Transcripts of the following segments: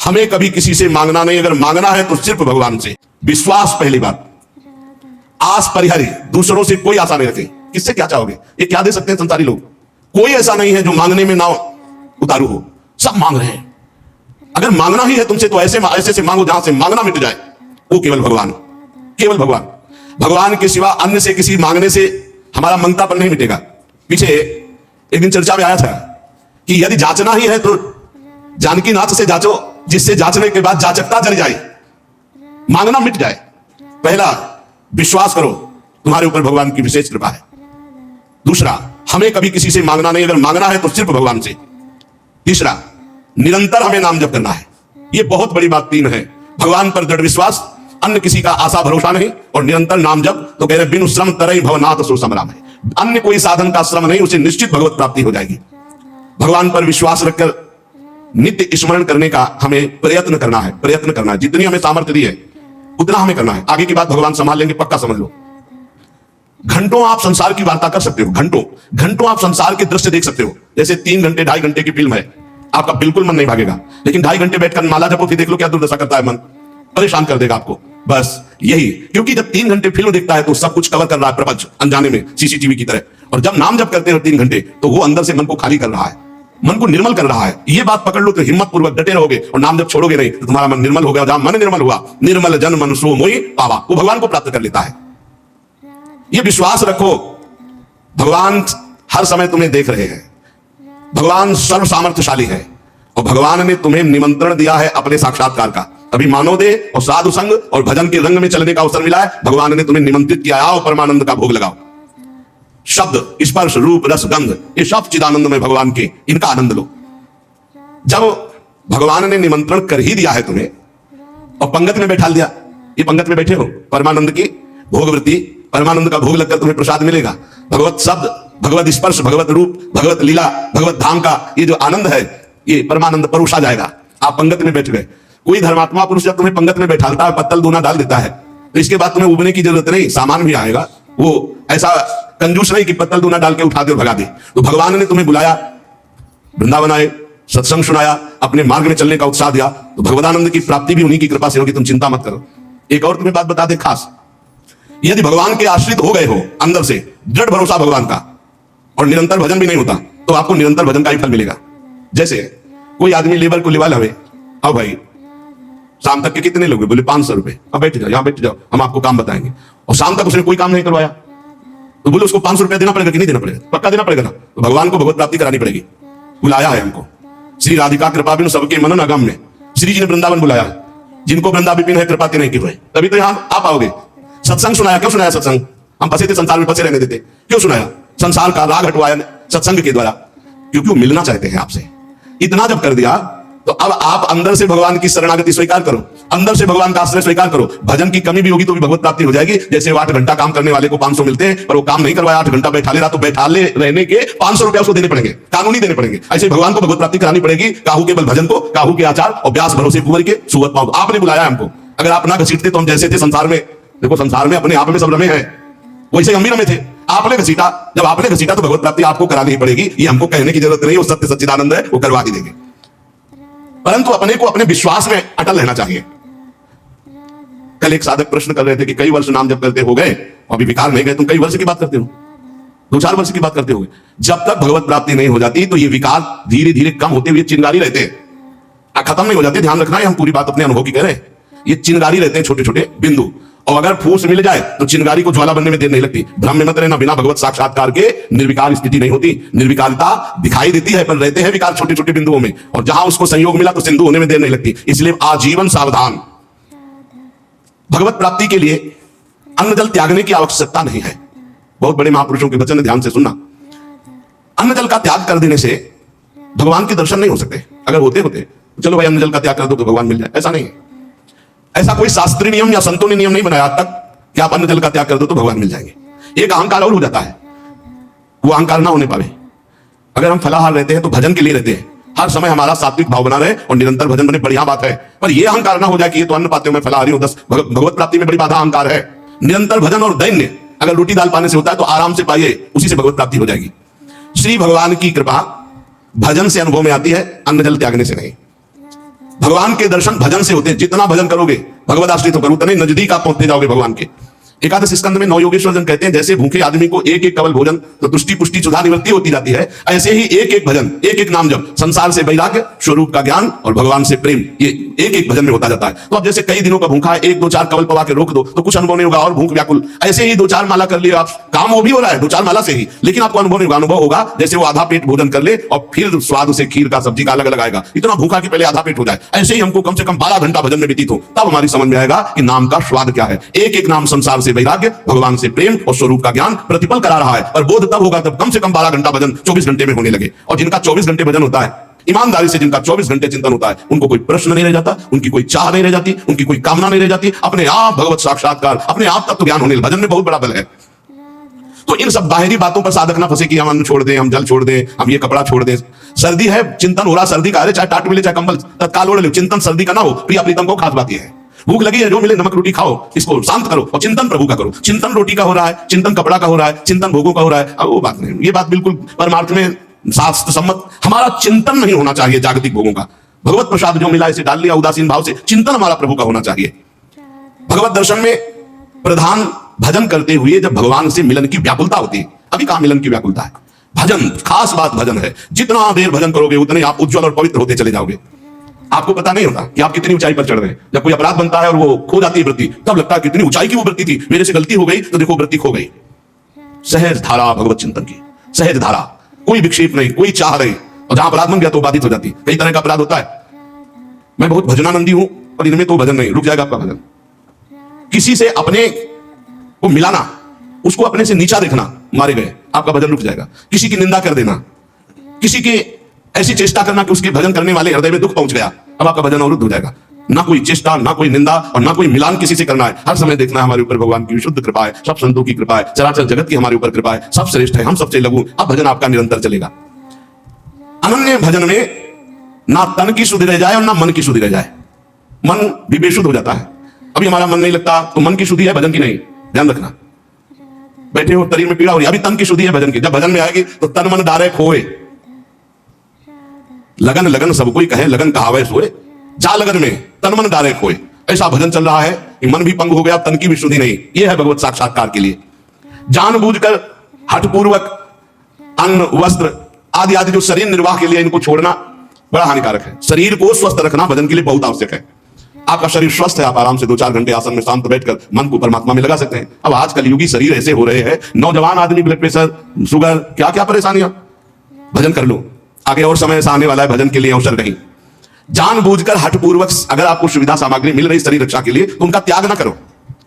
हमें कभी किसी से मांगना नहीं, अगर मांगना है तो सिर्फ भगवान से। विश्वास पहली बात। आस परिहरी, दूसरों से कोई आशा नहीं रखे। किससे क्या चाहोगे? ये क्या दे सकते हैं संसारी लोग? कोई ऐसा नहीं है जो मांगने में ना उतारू हो, सब मांग रहे हैं। अगर मांगना ही है तुमसे तो ऐसे ऐसे से मांगो जहां से मांगना मिट जाए, वो केवल भगवान, केवल भगवान। भगवान के सिवा अन्य से किसी मांगने से हमारा मंगतापन नहीं मिटेगा। पीछे एक दिन चर्चा में आया था कि यदि जांचना ही है तो जानकी नाथ से जांचो, जिससे जांचने के बाद जाचकता जल जाए, मांगना मिट जाए। पहला, विश्वास करो तुम्हारे ऊपर भगवान की विशेष कृपा है। दूसरा, हमें कभी किसी से मांगना नहीं, अगर मांगना है तो सिर्फ भगवान से। तीसरा, निरंतर हमें नाम जप करना है। ये बहुत बड़ी बात तीन है। भगवान पर दृढ़ विश्वास, अन्य किसी का आशा भरोसा नहीं, और निरंतर नाम जप। तो कह रहे बिनु श्रम तरई भवनाथ सो समराम है। अन्य कोई साधन का श्रम नहीं, उसे निश्चित भगवत प्राप्ति हो जाएगी। भगवान पर विश्वास रखकर नित्य स्मरण करने का हमें प्रयत्न करना है, प्रयत्न करना है। जितनी हमें सामर्थ्य दी है उतना हमें करना है। आगे की बात भगवान संभाल लेंगे, पक्का समझ लो। घंटों आप संसार की वार्ता कर सकते हो, घंटों घंटों आप संसार के दृश्य देख सकते हो। जैसे 3 घंटे 2.5 घंटे की फिल्म है, आपका बिल्कुल मन नहीं भागेगा। लेकिन 2.5 घंटे बैठकर माला जपो, फिर देख लो क्या दुर्दशा करता है मन, परेशान कर देगा आपको। बस यही, क्योंकि जब 3 घंटे फिल्म देखता है तो सब कुछ कवर कर रहा है प्रपंच, अनजाने में सीसीटीवी की तरह। और जब नाम जप करते हो 3 घंटे, तो वो अंदर से मन को खाली कर रहा है, मन को निर्मल कर रहा है। ये बात पकड़ लो तो हिम्मत पूर्वक डटे रहोगे, और नाम जब छोड़ोगे नहीं तो तुम्हारा मन निर्मल हो गया। जहां मन निर्मल हुआ, निर्मल जन मन सो मोहि पावा, वो भगवान को प्राप्त कर लेता है। ये विश्वास रखो, भगवान हर समय तुम्हें देख रहे हैं। भगवान सर्व सामर्थ्यशाली है, और भगवान ने तुम्हें निमंत्रण दिया है अपने साक्षात्कार का। अभी मानव दे और साधु संग और भजन के रंग में चलने का अवसर मिला है। भगवान ने तुम्हें निमंत्रित किया, आओ परमानंद का भोग लगाओ। शब्द, स्पर्श, रूप, रस, गंध, ये सब चिदानंद में भगवान के, इनका आनंद लो। जब भगवान ने निमंत्रण कर ही दिया है तुम्हें और पंगत में बैठा दिया, ये पंगत में बैठे हो, परमानंद की भोग वृत्ति, परमानंद का भोग लगकर तुम्हें प्रसाद मिलेगा। भगवत शब्द, भगवत स्पर्श, भगवत रूप, भगवत लीला, भगवत धाम का ये जो आनंद है, ये परमानंद परोसा जाएगा। आप पंगत में बैठ गए। कोई धर्मात्मा पुरुष जब तुम्हें पंगत में बैठाता है, पत्तल दूना डाल देता है, तो इसके बाद तुम्हें उबने की जरूरत नहीं, सामान भी आएगा। वो ऐसा कंजूस नहीं कि पत्तल दूना डाल के उठा दे और भगा दे। तो भगवान ने तुम्हें बुलाया, वृंदावन आए, सत्संग सुनाया, अपने मार्ग में चलने का उत्साह दिया, तो भगवदानंद की प्राप्ति भी उन्हीं की कृपा से होगी, तुम चिंता मत करो। एक और तुम्हें बात बता दे खास, यदि भगवान के आश्रित हो गए हो, अंदर से दृढ़ भरोसा भगवान का, और निरंतर भजन भी नहीं होता, तो आपको निरंतर भजन का ही फल मिलेगा। जैसे कोई आदमी लेबर को लेवा लवे, अब भाई शाम तक के कितने लोग? बोले 500 रुपए। अब बैठ जाओ, यहां बैठ जाओ, हम आपको काम बताएंगे। और शाम तक उसने कोई काम नहीं करवाया, तो बोले उसको 500 रुपया देना पड़ेगा कि नहीं देना पड़ेगा? पक्का देना पड़ेगा ना। तो भगवान को भगवत प्राप्ति करानी पड़ेगी। बुलाया है हमको, श्री राधिका कृपा बिनु सबके मनन अगम में श्री जी ने वृंदावन बुलाया। जिनको वृंदा विपिन है कृपा के नहीं की हुए, तभी तो यहां आप आओगे। सत्संग सुनाया, क्यों सुनाया सत्संग? हम फंसे थे संसार में, फंसे रहने देते, क्यों सुनाया? संसार का राग हटवाया सत्संग के द्वारा, क्योंकि वो मिलना चाहते हैं आपसे। इतना जब कर दिया तो अब आप अंदर से भगवान की शरणागति स्वीकार करो, अंदर से भगवान का आश्रय स्वीकार करो। भजन की कमी भी होगी तो भी भगवत प्राप्ति हो जाएगी। जैसे 8 घंटा काम करने वाले को 500 मिलते हैं, पर वो काम नहीं करवाया, 8 घंटा बैठा ले रहा, तो बैठा ले रहने के 500 रुपया उसको देने पड़ेंगे, कानूनी देने पड़ेंगे। ऐसे भगवान को भगवत प्राप्ति करानी पड़ेगी। काहू के बल भजन को, काहू के आचार और व्यास भरोसे कुंवर के सुवत पाओ। आपने बुलाया हमको, अगर आप ना घसीटते तो हम जैसे थे संसार में, देखो संसार में अपने आप में सब रमे हैं, वैसे हम भी रमे थे। आपने घसीटा, जब आपने घसीटा तो भगवत प्राप्ति आपको करानी ही पड़ेगी। ये हमको कहने की जरूरत नहीं, वो सत्य सच्चिदानंद है, वो करवा ही देंगे। परंतु अपने को अपने विश्वास में अटल रहना चाहिए। कल एक साधक प्रश्न कर रहे थे कि कई वर्ष नाम जप करते हो गए, अभी विकार नहीं गए, तुम कई वर्ष की बात करते हो, 2-4 वर्ष की बात करते हो। जब तक भगवत प्राप्ति नहीं हो जाती तो ये विकार धीरे धीरे कम होते हुए चिंगारी रहते हैं, खत्म नहीं हो जाते। ध्यान रखना है, हम पूरी बात अपने अनुभव की कह रहे हैं। ये चिंगारी रहते हैं, छोटे छोटे बिंदु, और अगर फूस मिल जाए तो चिंगारी को ज्वाला बनने में देर नहीं लगती। भ्रम में मत रहना, बिना भगवत साक्षात्कार के निर्विकार स्थिति नहीं होती। निर्विकारता दिखाई देती है, पर रहते हैं विकार छोटे छोटे बिंदुओं में, और जहां उसको संयोग मिला तो सिंधु होने में देर नहीं लगती। इसलिए आजीवन सावधान। भगवत प्राप्ति के लिए अन्न जल त्यागने की आवश्यकता नहीं है। बहुत बड़े महापुरुषों के वचन ध्यान से सुनना। अन्न जल का त्याग कर देने से भगवान के दर्शन नहीं हो सकते। अगर होते तो चलो भाई अन्न जल का त्याग कर दो तो भगवान मिल जाए, ऐसा नहीं है। ऐसा कोई शास्त्रीय नियम या संतों ने नियम नहीं बनाया आज तक कि आप अन्न जल का त्याग कर दो तो भगवान मिल जाएंगे। एक अहंकार और हो जाता है, वो अहंकार ना होने पावे। अगर हम फलाहार रहते हैं तो भजन के लिए रहते हैं, हर समय हमारा सात्विक भाव बना रहे और निरंतर भजन बने, बढ़िया बात है। पर यह अहंकार ना हो जाए कि ये तो अन्न पाते हो मैं फलाहारी हूं, 10 भगवत प्राप्ति में बड़ी बाधा अहंकार है। निरंतर भजन और दैन्य अगर रोटी दाल पाने से होता है तो आराम से पाइए, उसी से भगवत प्राप्ति हो जाएगी। श्री भगवान की कृपा भजन से अनुभव में आती है, अन्न जल त्यागने से नहीं। भगवान के दर्शन भजन से होते हैं। जितना भजन करोगे, भगवत आश्रित होकर, उतने नजदीक आप पहुंचते जाओगे भगवान के। एकादश स्कंद में नवयोगेश्वर जन कहते हैं, जैसे भूखे आदमी को एक एक कवल भोजन तो तुष्टि पुष्टि सुधा निवृत्ति होती जाती है, ऐसे ही एक एक भजन, एक एक नाम जप, संसार से वैराग्य, स्वरूप का ज्ञान और भगवान से प्रेम, ये एक एक भजन में होता जाता है। तो अब जैसे कई दिनों का भूखा है, एक दो चार कवल पवा के रोक दो तो कुछ अनुभव नहीं होगा और भूख व्याकुल। ऐसे ही दो चार माला कर लिया आप, काम वो भी हो रहा है दो चार माला से ही, लेकिन आपको अनुभव नहीं होगा। अनुभव होगा जैसे वो आधा पेट भोजन कर ले और फिर स्वाद से खीर का सब्जी का अलग अलग आएगा, इतना भूखा कि पहले आधा पेट हो जाए। ऐसे ही हमको कम से कम 12 घंटा भजन में व्यतीत हो, तब हमारी समझ में आएगा कि नाम का स्वाद क्या है। एक एक नाम संसार से वैराग्य, भगवान से प्रेम और स्वरूप का ज्ञान प्रतिपल करा रहा है। और बोध तब होगा जब कम से कम 12 घंटा भजन 24 घंटे में होने लगे। और जिनका 24 घंटे भजन होता है, ईमानदारी से जिनका 24 घंटे चिंतन होता है, उनको कोई प्रश्न नहीं रह जाता, उनकी कोई चाह नहीं रह जाती, उनकी कोई कामना नहीं रह जाती, अपने आप भगवत साक्षात्कार, अपने आप तत्व ज्ञान होने। भजन में बहुत बड़ा बल है। तो इन सब बाहरी बातों पर साधक ना फंसे कि हम अन्न छोड़ दें, हम जल छोड़ दें, हम ये कपड़ा छोड़ दें। सर्दी है, चिंतन हो रहा, सर्दी का है, चाहे टाट मिले चाहे कंबल तत्काल ओढ़ लो, चिंतन सर्दी का ना हो। प्रिया प्रीतम को खास बात यह है, भूख लगी है, जो मिले नमक रोटी खाओ, इसको शांत करो और चिंतन प्रभु का करो। चिंतन रोटी का हो रहा है, चिंतन कपड़ा का हो रहा है, चिंतन भोगों का हो रहा है, अब वो बात नहीं। ये बात बिल्कुल परमार्थ में शास्त्र सम्मत। हमारा चिंतन नहीं होना चाहिए जागतिक भोगों का। भगवत प्रसाद जो मिला इसे डाल लिया उदासीन भाव से, चिंतन हमारा प्रभु का होना चाहिए। भगवत दर्शन में प्रधान भजन करते हुए जब भगवान से मिलन की व्याकुलता होती है। अभी कहां मिलन की व्याकुलता है? भजन, खास बात भजन है। जितना देर भजन करोगे उतने आप उज्जवल और पवित्र होते चले जाओगे। आपको पता नहीं होता कि आप कितनी ऊंचाई पर चढ़ रहे हैं। जब कोई अपराध बनता है और वो खो जाती है वृत्ति, तब लगता है कितनी ऊंचाई की वो वृत्ति थी, मेरे से गलती हो गई तो देखो वृत्ति खो गई। सहज धारा भगवत चिंतन की, सहज धारा, कोई विक्षेप नहीं, कोई चाह नहीं। और जहां अपराध बन गया तो बाधित हो जाती। कई तरह का अपराध होता है। मैं बहुत भजनानंदी हूं और इनमें तो भजन नहीं, रुक जाएगा आपका भजन। किसी से अपने को मिलाना, उसको अपने से नीचा देखना, मारे गए, आपका भजन रुक जाएगा। किसी की निंदा कर देना, किसी के ऐसी चेष्टा करना कि उसके भजन करने वाले हृदय में दुख पहुंच गया, अब आपका भजन अवरुद्ध हो जाएगा। ना कोई चेष्टा, ना कोई निंदा और ना कोई मिलान किसी से करना है। हर समय देखना है हमारे ऊपर भगवान की विशुद्ध कृपा है, सब संतों की कृपा है, चराचर जगत की हमारे ऊपर कृपा है, सब श्रेष्ठ है, हम सबसे लघु। अब भजन आपका निरंतर चलेगा। अनन्य भजन में ना तन की शुद्धि रह जाए और ना मन की शुद्धि रह जाए। मन भी बेशुद्ध हो जाता है। अभी हमारा मन नहीं लगता तो मन की शुद्धि है, भजन की नहीं, ध्यान रखना। बैठे हो, शरीर में पीड़ा हो रही है, अभी तन की शुद्धि है, भजन की। जब भजन में आएगी तो तन मन डारे खोए, लगन लगन सब कोई कहे, लगन कहावे सोए, जा लगन में तन मन डारे खोए। ऐसा भजन चल रहा है कि मन भी पंग हो गया, तन की भी शुद्धि नहीं। यह है भगवत साक्षात्कार के लिए। जानबूझकर हठपूर्वक अन्न वस्त्र आदि आदि जो शरीर निर्वाह के लिए इनको छोड़ना बड़ा हानिकारक है। शरीर को स्वस्थ रखना भजन के लिए बहुत आवश्यक है। आपका शरीर स्वस्थ है, आप आराम से 2-4 घंटे आसन में शांत बैठकर मन को परमात्मा में लगा सकते हैं। अब आजकल युगी शरीर ऐसे हो रहे हैं, नौजवान आदमी ब्लड प्रेशर, शुगर, क्या क्या परेशानियां। भजन कर लो, आगे और समय ऐसा आने वाला है, भजन के लिए अवसर नहीं। जानबूझकर हठपूर्वक अगर आपको सुविधा सामग्री मिल रही शरीर रक्षा के लिए तो उनका त्याग ना करो।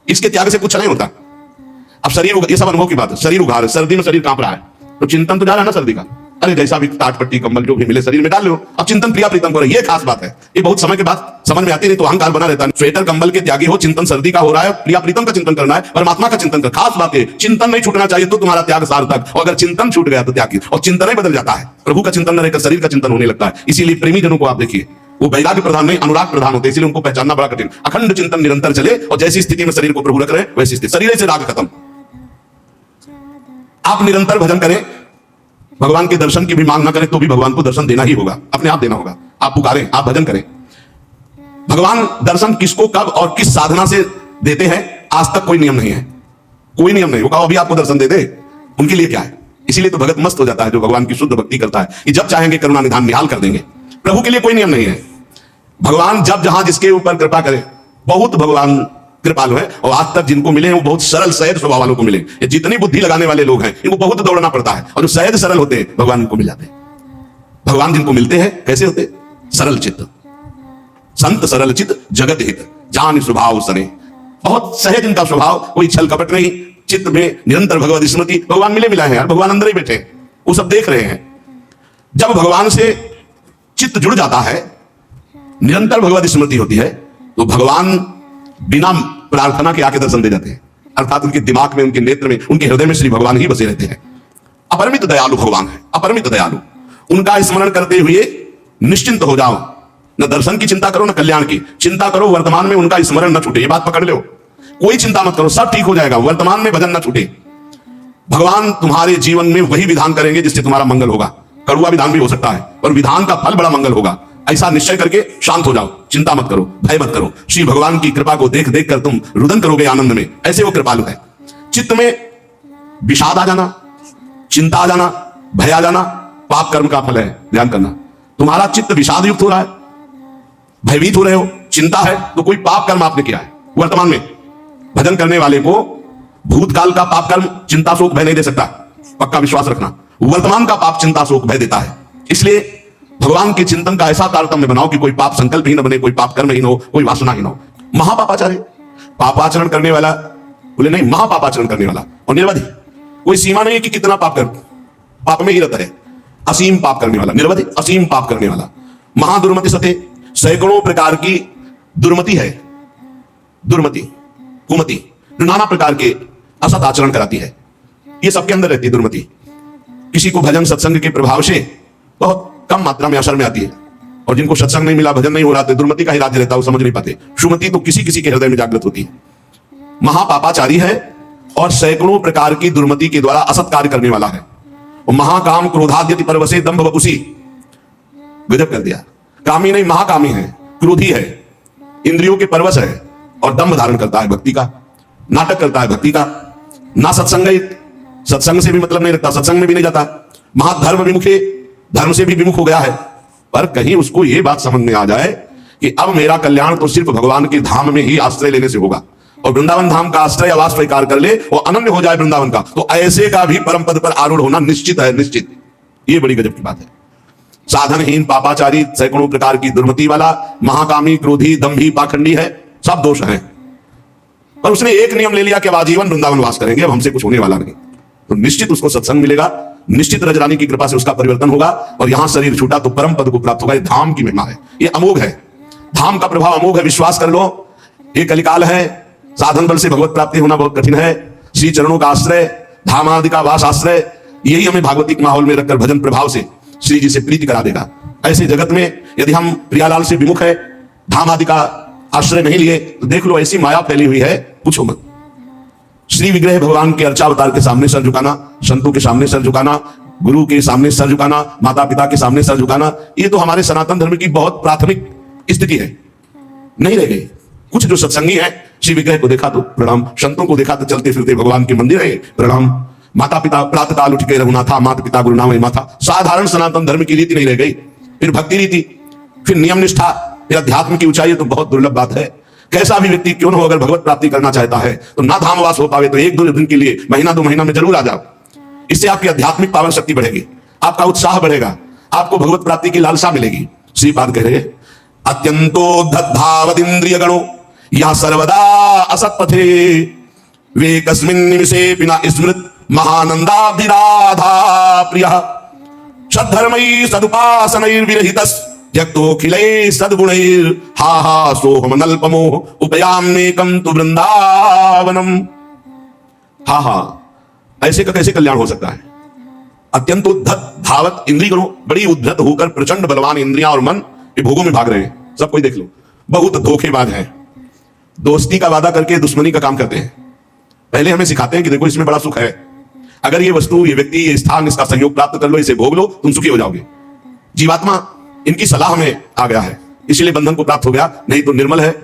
इसके त्याग से कुछ नहीं होता। अब शरीर, ये सब अनुभव की बात है। शरीर उघार है, सर्दी में शरीर कांप रहा है तो चिंतन तो जा रहा है ना सर्दी का। अरे जैसा भी टाट पट्टी कंबल जो भी मिले शरीर में डाल लो, अब चिंतन प्रिया प्रीतम करो। ये खास बात है, ये बहुत समय के बाद समझ में आती नहीं तो अहंकार बना रहता है। स्वेटर कंबल के त्यागी हो, चिंतन सर्दी का हो रहा है, प्रिया प्रीतम का चिंतन करना है, परमात्मा का चिंतन कर। खास बात है, चिंतन नहीं छूटना चाहिए तो तुम्हारा त्याग सार्थक, और अगर चिंतन छूट गया तो त्याग, और चिंतन ही बदल जाता है। प्रभु का चिंतन न रहकर शरीर का चिंतन होने लगता है। इसीलिए प्रेमी जनों को आप देखिए, वो वैराग्य प्रधान नहीं अनुराग प्रधान होते, इसलिए उनको पहचानना बड़ा कठिन। अखंड चिंतन निरंतर चले और जैसी स्थिति में शरीर को प्रभु रख रहे वैसी स्थिति, शरीर से राग खत्म। आप निरंतर भजन करें, भगवान के दर्शन की भी मांग ना करें तो भी भगवान को दर्शन देना ही होगा, अपने आप देना होगा। आप पुकारें, आप भजन करें। भगवान दर्शन किसको कब और किस साधना से देते हैं आज तक कोई नियम नहीं है, कोई नियम नहीं। वो कहो अभी आपको दर्शन दे दे, उनके लिए क्या है। इसीलिए तो भगत मस्त हो जाता है जो भगवान की शुद्ध भक्ति करता है कि जब चाहेंगे करुणा निधान निहाल कर देंगे। प्रभु के लिए कोई नियम नहीं है। भगवान जब जहां जिसके ऊपर कृपा करे, बहुत भगवान कृपालु है और आज तक जिनको मिले हैं वो बहुत सरल सहज स्वभाव वालों को मिले। ये जितनी बुद्धि लगाने वाले लोग हैं इनको बहुत दौड़ना पड़ता है, और जो सहज सरल होते हैं भगवान को मिल जाते हैं। भगवान जिनको मिलते हैं कैसे होते? सरल चित्त, संत सरल चित्त जगत हित जान स्वभाव सने। बहुत सहज इनका स्वभाव, कोई छल कपट नहीं, चित्त में निरंतर भगवत स्मृति। भगवान मिले मिलाए हैं यार, भगवान अंदर ही बैठे, वो सब देख रहे हैं। जब भगवान से चित्त जुड़ जाता है, निरंतर भगवत स्मृति होती है, तो भगवान बिना प्रार्थना के आके दर्शन दे जाते हैं। अर्थात उनके दिमाग में, उनके नेत्र में, उनके हृदय में श्री भगवान ही बसे रहते हैं। अपरिमित दयालु भगवान है, अपरिमित दयालु। उनका स्मरण करते हुए निश्चिंत हो जाओ। न दर्शन की चिंता करो, न कल्याण की चिंता करो। वर्तमान में उनका स्मरण न छूटे, ये बात पकड़ लो। कोई चिंता मत करो, सब ठीक हो जाएगा। वर्तमान में भजन न छूटे। भगवान तुम्हारे जीवन में वही विधान करेंगे जिससे तुम्हारा मंगल होगा। कड़वा विधान भी हो सकता है पर विधान का फल बड़ा मंगल होगा। ऐसा निश्चय करके शांत हो जाओ, चिंता मत करो, भय मत करो। श्री भगवान की कृपा को देख देख कर तुम रुदन करोगे आनंद में, ऐसे वो कृपालु है। चित्त में विषाद आ जाना, चिंता आ जाना, भय आ जाना, पाप कर्म का फल है। ध्यान करना, तुम्हारा चित्त विषाद युक्त हो रहा है, भयभीत हो रहे हो, चिंता है, तो कोई पाप कर्म आपने किया है वर्तमान में। भजन करने वाले को भूतकाल का पाप कर्म चिंता शोक भय नहीं दे सकता, पक्का विश्वास रखना। वर्तमान का पाप चिंता शोक भय देता है। इसलिए भगवान के चिंतन का ऐसा तारतम्य बनाओ कि कोई पाप संकल्प ही न बने, कोई पाप कर्म ही न हो, कोई वासना ही न हो। महापापाचारी, पापाचरण करने वाला बोले नहीं, महापापाचरण करने वाला और निरवधि, कोई सीमा नहीं है कि कितना पाप कर, पाप में ही रहता है। असीम पाप करने वाला, निरवधि असीम पाप करने वाला। महादुर्मति सते, सैकड़ों प्रकार की दुर्मति है, दुर्मति कुमति, जो नाना प्रकार के असत आचरण कराती है, ये सबके अंदर रहती है दुर्मति। किसी को भजन सत्संग के प्रभाव से बहुत कम मात्रा में असर में आती है, और जिनको सत्संग नहीं मिला, भजन नहीं हो रहा, तो दुर्मति का ही राज्य रहता है, वो समझ नहीं पाते। सुमति तो किसी किसी के हृदय में जागृत होती है। महापापाचारी है और सैकड़ों प्रकार की दुर्मति के द्वारा असत कार्य करने वाला है। और महाकाम क्रोधाद्यति परवसे दंभ वपुसी, गजब कर दिया। कामी नहीं, महाकामी है, क्रोधी है, इंद्रियों के परवश है और दंभ धारण करता है भक्ति का, नाटक करता है भक्ति का। ना सत्संग, सत्संग से भी मतलब नहीं रखता, सत्संग में भी नहीं जाता। महाधर्म विमुखे, धर्म से भी विमुख हो गया है। पर कहीं उसको यह बात समझ में आ जाए कि अब मेरा कल्याण तो सिर्फ भगवान के धाम में ही आश्रय लेने से होगा, और वृंदावन धाम का आश्रय आवास स्वीकार कर ले और अनन्य हो जाए वृंदावन का, तो ऐसे का भी परम पद पर आरूढ़ होना निश्चित है, निश्चित। ये बड़ी गजब की बात है। साधनहीन, पापाचारी, सैकड़ों प्रकार की दुर्मति वाला, महाकामी, क्रोधी, दंभी, पाखंडी है, सब दोष हैं। पर उसने एक नियम ले लिया कि आजीवन वृंदावन वास करेंगे, अब हमसे कुछ होने वाला नहीं, तो निश्चित उसको सत्संग मिलेगा, निश्चित रजरानी की कृपा से उसका परिवर्तन होगा, और यहां शरीर छूटा तो परम पद को प्राप्त होगा। ये धाम की महिमा है, ये अमोघ है, धाम का प्रभाव अमोघ है, विश्वास कर लो। ये कलिकाल है, साधन बल से भगवत प्राप्ति होना बहुत कठिन है। श्री चरणों का आश्रय, धाम आदि का वास आश्रय, यही हमें भागवतिक माहौल में रखकर भजन प्रभाव से श्री जी से प्रीति करा देगा। ऐसे जगत में यदि हम प्रियालाल से विमुख है, धाम आदि का आश्रय नहीं लिए, तो देख लो ऐसी माया फैली हुई है, पूछो मत। श्री विग्रह भगवान के अर्चावतार के सामने सर झुकाना, संतों के सामने सर झुकाना, गुरु के सामने सर झुकाना, माता पिता के सामने सर झुकाना, ये तो हमारे सनातन धर्म की बहुत प्राथमिक स्थिति है, नहीं रह गई। कुछ जो सत्संगी है, श्री विग्रह को देखा तो प्रणाम, संतों को देखा तो चलते फिरते भगवान के मंदिर है प्रणाम, माता पिता प्रातः काल उठ के रघुनाथा, माता पिता गुरु नाम माथा। साधारण सनातन धर्म की रीति नहीं रह गई। फिर भक्ति रीति, फिर नियम निष्ठा, फिर अध्यात्म की ऊंचाई, तो बहुत दुर्लभ बात है। कैसा भी व्यक्ति क्यों न हो, अगर भगवत प्राप्ति करना चाहता है तो ना धामवास हो पावे तो 1-2 दिन के लिए, महीना 2 महीना में जरूर आ जाओ। इससे आपकी आध्यात्मिक पावन शक्ति बढ़ेगी, आपका उत्साह बढ़ेगा, आपको भगवत प्राप्ति की लालसा मिलेगी। श्रीपाद कह रहे अत्यंतोद्धत गणो या सर्वदा असत्पथे वे कस्मिन् निमिषे बिना स्मृत महानंदाभिराधा प्रियः सद्धर्मै सदुपासनैर्विरहितस् त्यक्तोऽखिलै सद्गुणैर् हा हा सोऽहमनल्पमो उपयाम्येकं तु वृंदावनम। हा हा, ऐसे का कैसे कल्याण हो सकता है? अत्यंत उद्धत धावत इंद्रिय गणों, बड़ी उद्धत होकर प्रचंड बलवान इंद्रियां और मन ये भोगों में भाग रहे हैं। सब कोई देख लो, बहुत धोखेबाज है, दोस्ती का वादा करके दुश्मनी का काम करते हैं। पहले हमें सिखाते हैं कि देखो इसमें बड़ा सुख है, अगर ये वस्तु, ये व्यक्ति, ये स्थान, इसका सहयोग प्राप्त कर लो, इसे भोग लो, तुम सुखी हो जाओगे। जीवात्मा इनकी सलाह में आ गया है, इसलिए बंधन को प्राप्त हो गया। नहीं तो निर्मल है,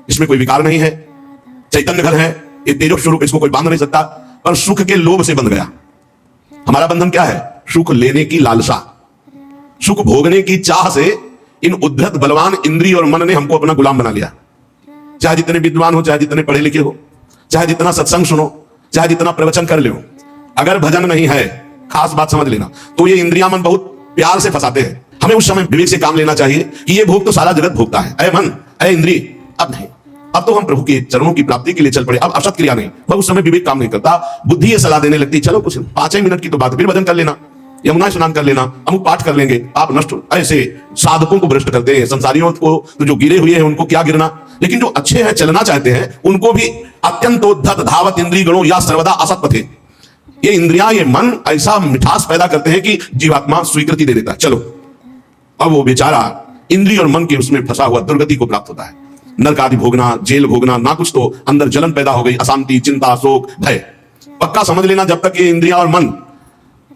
इसमें कोई विकार नहीं है, चैतन्य घर है, ये तेजो स्वरूप, इसको कोई बांध नहीं सकता। पर सुख के लोभ से बंध गया। हमारा बंधन क्या है? सुख लेने की लालसा, सुख भोगने की चाह से इन उद्धत बलवान इंद्रिय और मन ने हमको अपना गुलाम बना लिया। चाहे जितने विद्वान हो, चाहे जितने पढ़े लिखे हो, चाहे जितना सत्संग सुनो, चाहे जितना प्रवचन कर लो, अगर भजन नहीं है, खास बात समझ लेना, तो ये इंद्रिया मन बहुत प्यार से फंसाते हैं। हमें उस समय विवेक से काम लेना चाहिए कि ये भोग तो सारा जगत भोगता है, ऐ मन, ऐ इंद्रिय, अब नहीं, अब तो हम प्रभु के चरणों की प्राप्ति के लिए चल पड़े। अब असत क्रिया नहीं, पर उस समय विवेक काम नहीं करता, बुद्धि ये सलाह देने लगती, चलो कुछ 5 मिनट की तो बात, फिर भजन कर लेना, यमुना स्नान कर लेना, अमुक पाठ कर लेंगे, आप नष्ट। ऐसे साधकों को भ्रष्ट करते हैं, संसारियों को तो जो गिरे हुए हैं उनको क्या गिरना, लेकिन जो अच्छे हैं, चलना चाहते हैं, उनको भी अत्यंतोद्धत धावत इंद्रिय गणों या सर्वदा असत पथे। ये इंद्रियां, ये मन ऐसा मिठास पैदा करते हैं कि जीवात्मा स्वीकृति दे देता है, चलो। अब वो बेचारा इंद्रिय और मन के उसमें फंसा हुआ दुर्गति को प्राप्त होता है, नरक आदि भोगना, जेल भोगना, ना कुछ तो अंदर जलन पैदा हो गई, अशांति, चिंता, शोक, भय। पक्का समझ लेना, जब तक ये इंद्रियां और मन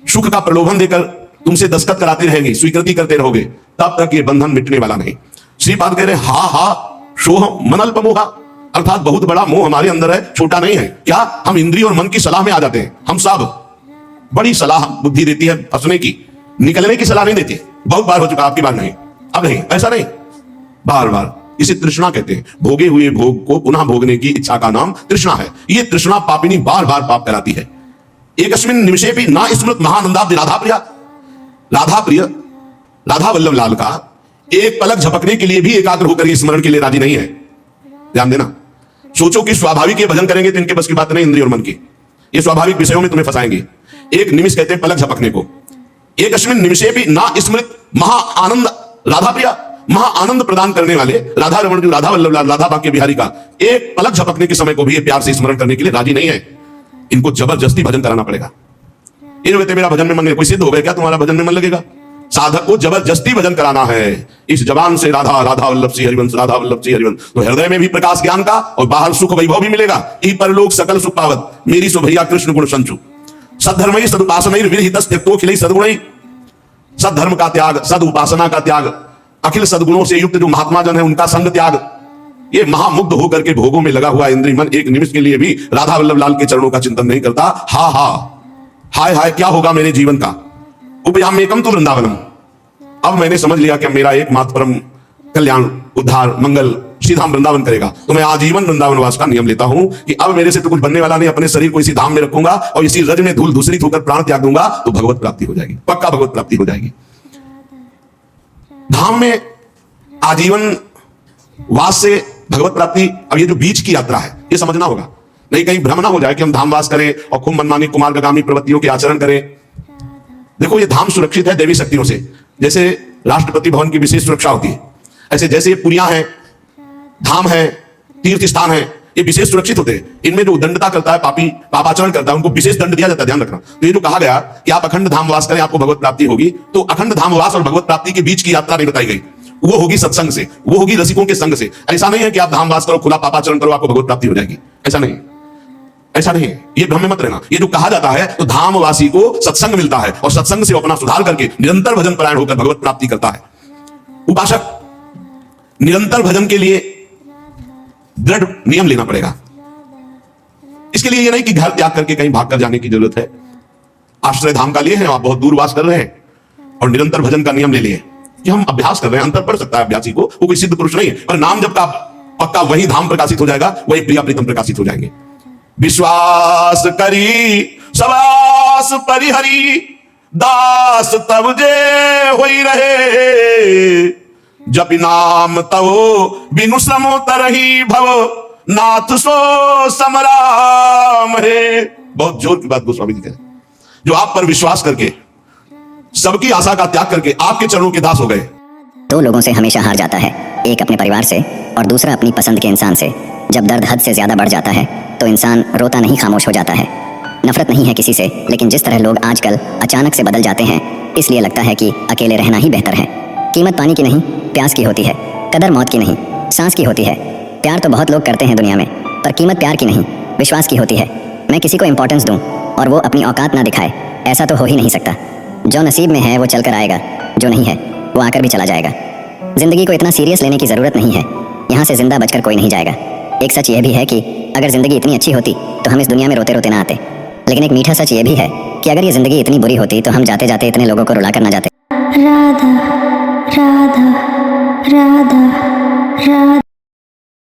सुख का प्रलोभन देकर तुमसे दस्तखत कराती रहेगी, स्वीकृति करते रहोगे, तब तक ये बंधन मिटने वाला नहीं। श्रीपाद कह रहे हा हा शोह मनल्पमोहा, अर्थात बहुत बड़ा मोह हमारे अंदर है, छोटा नहीं है। क्या हम इंद्रिय और मन की सलाह में आ जाते हैं? हम सब बड़ी सलाह बुद्धि देती है फंसने की, निकलने की सलाह नहीं देती। बहुत बार हो चुका, आपकी बार नहीं, अब नहीं, ऐसा नहीं, बार बार। इसे तृष्णा कहते हैं। भोगे हुए भोग को पुनः भोगने की इच्छा का नाम तृष्णा है। ये तृष्णा पापिनी बार बार पाप कराती है। एकस्मिन निमिषे भी ना स्मृत महानंदाब्दि राधा प्रिया, राधा प्रिय राधा वल्लभ लाल का एक पलक झपकने के लिए भी एकाग्र होकर स्मरण के लिए राजी नहीं है। ध्यान देना, सोचो कि स्वाभाविक ये भजन करेंगे तो इनके बस की बात नहीं, इंद्रिय और मन की, ये स्वाभाविक विषयों में तुम्हें फंसाएंगे। एक निमिष कहते हैं पलक झपकने को। एकस्मिन निमिषे भी ना स्मृत महा आनंद राधा प्रिया, महा आनंद प्रदान करने वाले राधा रमण जो राधा वल्लभ लाल राधा बाके बिहारी का एक पलक झपकने के समय को भी ये प्यार से स्मरण करने के लिए राजी नहीं है। इनको जबरदस्ती भजन कराना पड़ेगा। ये कहते मेरा भजन में मन नहीं, कोई सिद्ध हो गया क्या तुम्हारा भजन में मन लगेगा? साधक को जबरदस्ती भजन कराना है। इस जबान से राधा राधा वल्लभ श्री हरिवंश, राधा वल्लभ श्री हरिवंश, तो हृदय में भी प्रकाश ज्ञान का और बाहर सुख वैभव भी मिलेगा। ई परलोक सकल सुख पावत, मेरी सो भैया कृष्ण गुण संचु, सद्धर्मई सदुपासनई विरहितस् त्यक्तोखिलै सद्गुणै। सद्धर्म का त्याग, सद उपासना का त्याग, अखिल सद्गुणों से युक्त जो महात्मा जन है उनका संग त्याग, ये महामुग्ध होकर के भोगों में लगा हुआ इंद्रिय मन एक निमिष के लिए भी राधा वल्लभ लाल के चरणों का चिंतन नहीं करता। हा हा हाय हाय क्या होगा मेरे जीवन का, उपयाम्येकम तु वृंदावनम। अब मैंने समझ लिया कि मेरा एकमात्र परम कल्याण, उद्धार, मंगल श्रीधाम वृंदावन करेगा, तो मैं आजीवन वृंदावन वास का नियम लेता हूं कि अब मेरे से तो कुछ बनने वाला नहीं। अपने शरीर को इसी धाम में रखूंगा और इसी रज में धूल दूसरी होकर प्राण त्याग दूंगा, तो भगवत प्राप्ति हो जाएगी, पक्का भगवत प्राप्ति हो जाएगी। धाम में आजीवन वास से भगवत प्राप्ति। अब ये जो बीच की यात्रा है ये समझना होगा, नहीं कहीं भ्रम ना हो जाए कि हम धाम वास करें और खूब मनमानी कुमार्गामी प्रवृत्तियों के आचरण करें। देखो ये धाम सुरक्षित है देवी शक्तियों से, जैसे राष्ट्रपति भवन की विशेष सुरक्षा होती है, ऐसे जैसे ये पुरियां हैं, धाम है, तीर्थ स्थान है, ये विशेष सुरक्षित होते हैं। इनमें जो उदंडता करता है, पापी पापाचरण करता है, उनको विशेष दंड दिया जाता है, ध्यान रखना। तो ये जो कहा गया कि आप अखंड धाम वास करें आपको भगवत प्राप्ति होगी, तो अखंड धाम वास और भगवत प्राप्ति के बीच की यात्रा नहीं बताई गई। वो होगी सत्संग से, वो होगी रसिकों के संग से। ऐसा नहीं है कि आप धाम वास करो, खुला पापाचरण करो, आपको भगवत प्राप्ति हो जाएगी, ऐसा नहीं, ऐसा नहीं। ये भ्रम में मत रहना। ये जो कहा जाता है तो धामवासी को सत्संग मिलता है और सत्संग से अपना सुधार करके निरंतर भजन परायण होकर भगवत प्राप्ति करता है। उपासक निरंतर भजन के लिए दृढ़ नियम लेना पड़ेगा। इसके लिए ये नहीं कि घर त्याग करके कहीं भाग कर जाने की जरूरत है। आश्रय धाम का लिए हैं, आप बहुत दूर वास कर रहे हैं और निरंतर भजन का नियम ले लिए कि हम अभ्यास कर रहे हैं। अंतर पड़ सकता है अभ्यासी को, वो कोई सिद्ध पुरुष नहीं है, पर नाम जब का पक्का वही धाम प्रकाशित हो जाएगा, वही प्रिया प्रीतम प्रकाशित हो जाएंगे। विश्वास करी सवास परिहरी, दास तब जे होई रहे, जब नाम तवो बिनु श्रमो तरही भव, नाथ सो समराम है। बहुत जोर की बात गोस्वामी जी कह रहे हैं। जो आप पर विश्वास करके सबकी आशा का त्याग करके आपके चरणों के दास हो गए। दो लोगों से हमेशा हार जाता है, एक अपने परिवार से और दूसरा अपनी पसंद के इंसान से। जब दर्द हद से ज्यादा बढ़ जाता है तो इंसान रोता नहीं, खामोश हो जाता है। नफरत नहीं है किसी से, लेकिन जिस तरह लोग आजकल अचानक से बदल जाते हैं, इसलिए लगता है कि अकेले रहना ही बेहतर है। कीमत पानी की नहीं, प्यास की होती है। कदर मौत की नहीं, सांस की होती है। प्यार तो बहुत लोग करते हैं दुनिया में, पर कीमत प्यार की नहीं, विश्वास की होती है। मैं किसी को इंपॉर्टेंस दूं और वो अपनी औकात ना दिखाए, ऐसा तो हो ही नहीं सकता। जो नसीब में है वो चल कर आएगा, जो नहीं है वो आकर भी चला जाएगा। जिंदगी को इतना सीरियस लेने की ज़रूरत नहीं है। यहाँ से जिंदा बचकर कोई नहीं जाएगा। एक सच यह भी है कि अगर ज़िंदगी इतनी अच्छी होती तो हम इस दुनिया में रोते रोते ना आते। लेकिन एक मीठा सच यह भी है कि अगर ये ज़िंदगी इतनी बुरी होती तो हम जाते जाते इतने लोगों को रुला कर ना जाते। राधा राधा राधा राधा।